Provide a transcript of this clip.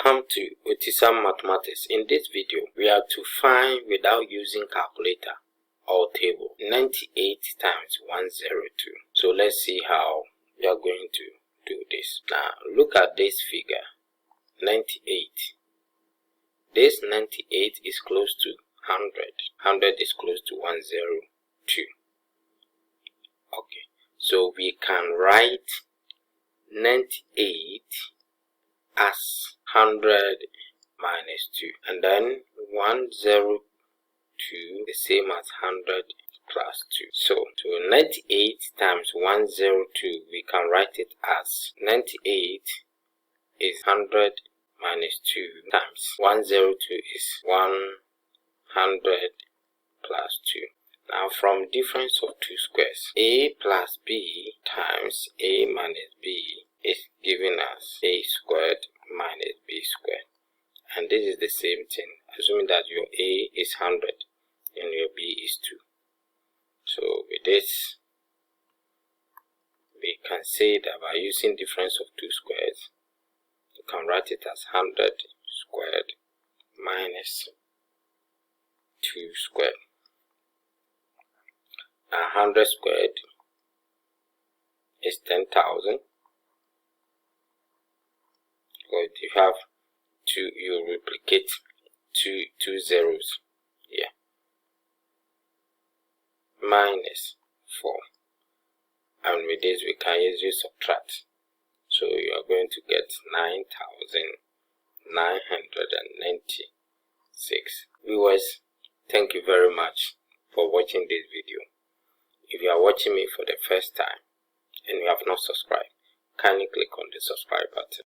Welcome to Q127 Mathematics. In this video, we are to find without using calculator or table 98 times 102. So let's see how we are going to do this. Now look at this figure, 98. This 98 is close to 100. 100 is close to 102. Okay, so we can write 98 as 100 minus 2, and then 102 the same as 100 plus 2. So 98 times 102, we can write it as 98 is 100 minus 2 times 102 is 100 plus 2. Now from difference of two squares, a plus b times a minus b is giving us a squared minus b squared. And this is the same thing, assuming that your a is 100 and your b is 2. So with this, we can say that by using difference of two squares, you can write it as 100 squared minus 2 squared. Now 100 squared is 10,000. But if you have two, you replicate two zeros here. Minus 4. And with this, we can easily subtract. So you are going to get 9,996. Viewers, thank you very much for watching this video. If you are watching me for the first time and you have not subscribed, kindly click on the subscribe button.